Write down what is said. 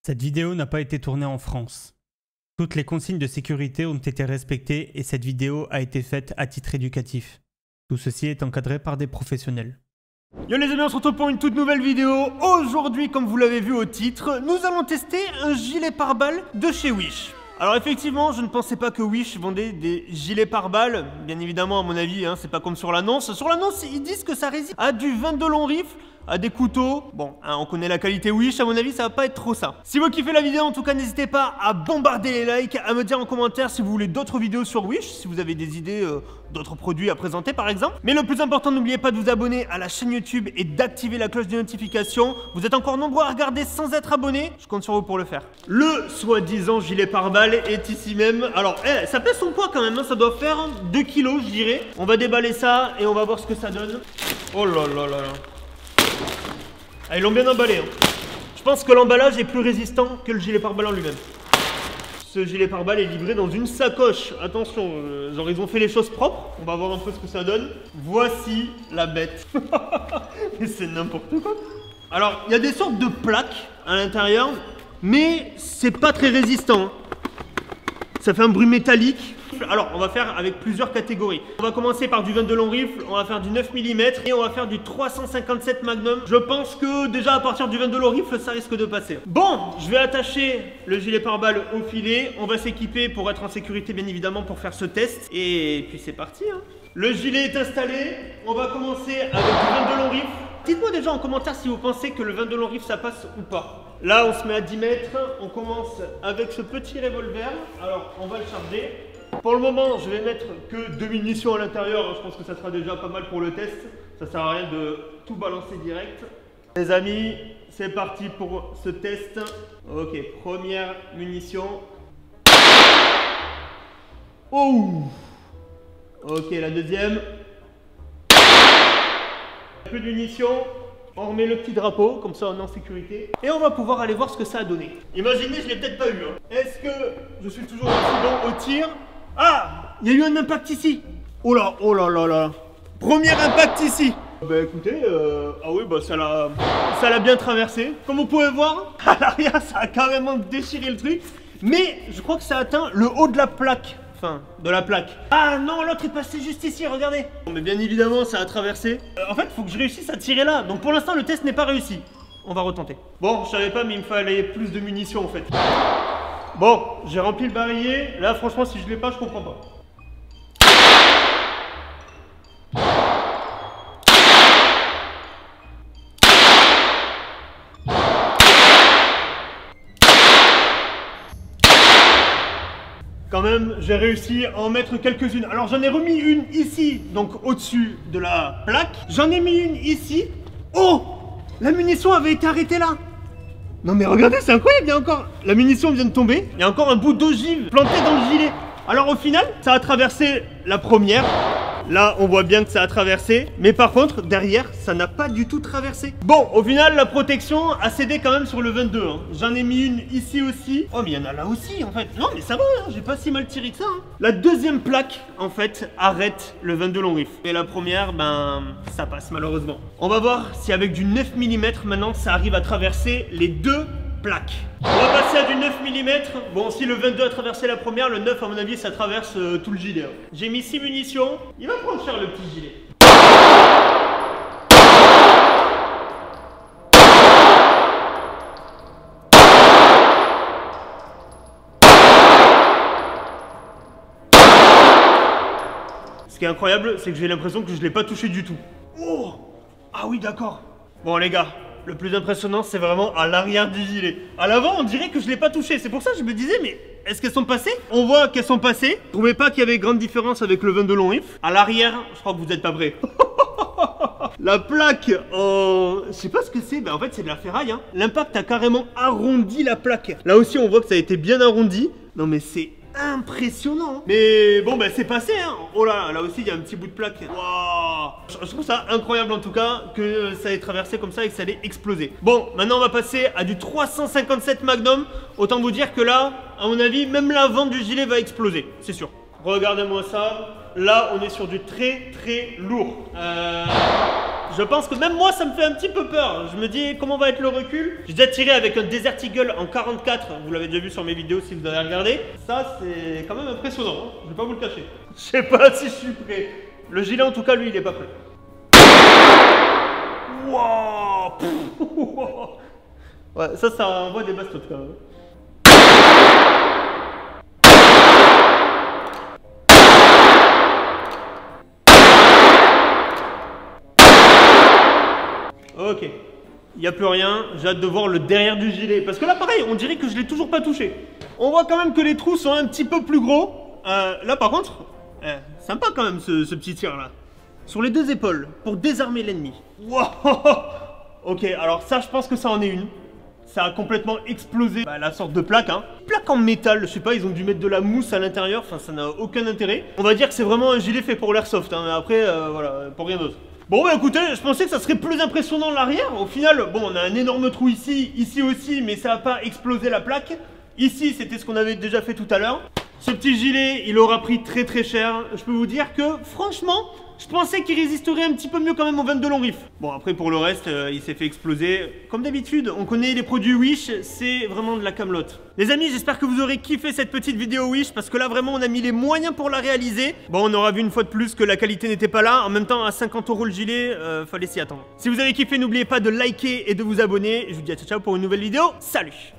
Cette vidéo n'a pas été tournée en France. Toutes les consignes de sécurité ont été respectées et cette vidéo a été faite à titre éducatif. Tout ceci est encadré par des professionnels. Yo les amis, on se retrouve pour une toute nouvelle vidéo. Aujourd'hui, comme vous l'avez vu au titre, nous allons tester un gilet pare-balles de chez Wish. Alors effectivement, je ne pensais pas que Wish vendait des gilets pare-balles. Bien évidemment, à mon avis, c'est pas comme sur l'annonce. Sur l'annonce, ils disent que ça résiste à du 22 long rifle, à des couteaux. Bon, on connaît la qualité Wish, à mon avis, ça va pas être trop ça. Si vous kiffez la vidéo, en tout cas, n'hésitez pas à bombarder les likes, à me dire en commentaire si vous voulez d'autres vidéos sur Wish, si vous avez des idées d'autres produits à présenter par exemple. Mais le plus important, n'oubliez pas de vous abonner à la chaîne YouTube et d'activer la cloche de notification. Vous êtes encore nombreux à regarder sans être abonné, je compte sur vous pour le faire. Le soi-disant gilet pare-balles est ici même. Alors, ça pèse son poids quand même, ça doit faire 2 kilos je dirais. On va déballer ça et on va voir ce que ça donne. Oh là là là là. Ah, ils l'ont bien emballé. Je pense que l'emballage est plus résistant que le gilet pare-balles en lui-même. Ce gilet pare-balles est livré dans une sacoche. Attention, genre ils ont fait les choses propres. On va voir un peu ce que ça donne. Voici la bête. Mais c'est n'importe quoi. Alors, il y a des sortes de plaques à l'intérieur, mais c'est pas très résistant. Ça fait un bruit métallique. Alors, on va faire avec plusieurs catégories. On va commencer par du 22 long rifle, on va faire du 9 mm et on va faire du 357 Magnum. Je pense que déjà à partir du 22 long rifle, ça risque de passer. Bon, je vais attacher le gilet pare-balles au filet. On va s'équiper pour être en sécurité, bien évidemment, pour faire ce test. Et puis c'est parti. Le gilet est installé. On va commencer avec du 22 long rifle. Dites-moi déjà en commentaire si vous pensez que le 22 long rifle, ça passe ou pas. Là, on se met à 10 mètres. On commence avec ce petit revolver. Alors, on va le charger. Pour le moment, je vais mettre que 2 munitions à l'intérieur. Je pense que ça sera déjà pas mal pour le test. Ça sert à rien de tout balancer direct. Les amis, c'est parti pour ce test. Ok, première munition. Oh! Ok, la deuxième. Plus de munitions. On remet le petit drapeau, comme ça on est en sécurité. Et on va pouvoir aller voir ce que ça a donné. Imaginez, je l'ai peut-être pas eu. Est-ce que je suis toujours aussi bon au tir? Ah! Il y a eu un impact ici. Oh là, oh là là là. Premier impact ici. Bah écoutez, ah oui, bah ça l'a bien traversé. Comme vous pouvez voir, à l'arrière, ça a carrément déchiré le truc. Mais je crois que ça a atteint le haut de la plaque. Enfin, de la plaque. Ah non, l'autre est passé juste ici, regardez. Mais bien évidemment, ça a traversé. En fait, il faut que je réussisse à tirer là. Donc pour l'instant, le test n'est pas réussi. On va retenter. Bon, je savais pas, mais il me fallait plus de munitions en fait. Bon, j'ai rempli le barillet. Là, franchement, si je l'ai pas, je comprends pas. Quand même, j'ai réussi à en mettre quelques-unes. Alors, j'en ai remis une ici, donc au-dessus de la plaque. J'en ai mis une ici. Oh! La munition avait été arrêtée là. Non mais regardez, c'est incroyable, il y a encore... La munition vient de tomber. Il y a encore un bout d'ogive planté dans le gilet. Alors au final, ça a traversé la première. Là, on voit bien que ça a traversé. Mais par contre, derrière, ça n'a pas du tout traversé. Bon, au final, la protection a cédé quand même sur le 22. J'en ai mis une ici aussi. Oh, mais il y en a là aussi, en fait. Non, mais ça va, j'ai pas si mal tiré que ça. La deuxième plaque, en fait, arrête le 22 long rifle. Et la première, ben, ça passe malheureusement. On va voir si avec du 9 mm, maintenant, ça arrive à traverser les deux plaques. On va passer à du 9 mm. Bon, si le 22 a traversé la première, le 9 à mon avis ça traverse tout le gilet. J'ai mis 6 munitions. Il va prendre cher le petit gilet. Ce qui est incroyable, c'est que j'ai l'impression que je l'ai pas touché du tout. Oh! Ah oui, d'accord. Bon les gars, le plus impressionnant, c'est vraiment à l'arrière du gilet. À l'avant, on dirait que je l'ai pas touché. C'est pour ça que je me disais, mais est-ce qu'elles sont passées? On voit qu'elles sont passées. Je trouvais pas qu'il y avait grande différence avec le 22 long rifle. À l'arrière, je crois que vous êtes pas prêts. La plaque en... Je sais pas ce que c'est, mais en fait c'est de la ferraille. L'impact a carrément arrondi la plaque. Là aussi, on voit que ça a été bien arrondi. Non mais c'est impressionnant. Mais bon, bah c'est passé. Oh là, là aussi il y a un petit bout de plaque. Waouh! Je trouve ça incroyable en tout cas que ça ait traversé comme ça et que ça allait exploser. Bon, maintenant on va passer à du 357 Magnum. Autant vous dire que là, à mon avis, même l'avant du gilet va exploser, c'est sûr. Regardez-moi ça. Là, on est sur du très très lourd. Je pense que même moi ça me fait un petit peu peur. Je me dis comment va être le recul. J'ai déjà tiré avec un Desert Eagle en 44. Vous l'avez déjà vu sur mes vidéos si vous avez regardé. Ça c'est quand même impressionnant, hein. Je vais pas vous le cacher. Je sais pas si je suis prêt. Le gilet en tout cas lui il est pas prêt. Wow. Ouais, ça envoie des bastos quand même. Ok, il n'y a plus rien, j'ai hâte de voir le derrière du gilet. Parce que là pareil, on dirait que je l'ai toujours pas touché. On voit quand même que les trous sont un petit peu plus gros. Là par contre, sympa quand même ce petit tir là. Sur les deux épaules, pour désarmer l'ennemi. Wow. Ok, alors ça je pense que ça en est une. Ça a complètement explosé la sorte de plaque, hein. Plaque en métal, je sais pas, ils ont dû mettre de la mousse à l'intérieur, enfin ça n'a aucun intérêt. On va dire que c'est vraiment un gilet fait pour l'airsoft, hein, mais après, voilà, pour rien d'autre. Bon bah écoutez, je pensais que ça serait plus impressionnant l'arrière. Au final, bon, on a un énorme trou ici, ici aussi, mais ça n'a pas explosé la plaque. Ici, c'était ce qu'on avait déjà fait tout à l'heure. Ce petit gilet, il aura pris très très cher. Je peux vous dire que, franchement, je pensais qu'il résisterait un petit peu mieux quand même au 22 long riff. Bon, après pour le reste, il s'est fait exploser. Comme d'habitude, on connaît les produits Wish, c'est vraiment de la camelote. Les amis, j'espère que vous aurez kiffé cette petite vidéo Wish, parce que là vraiment on a mis les moyens pour la réaliser. Bon, on aura vu une fois de plus que la qualité n'était pas là. En même temps, à 50 € le gilet, fallait s'y attendre. Si vous avez kiffé, n'oubliez pas de liker et de vous abonner. Je vous dis à ciao ciao pour une nouvelle vidéo. Salut!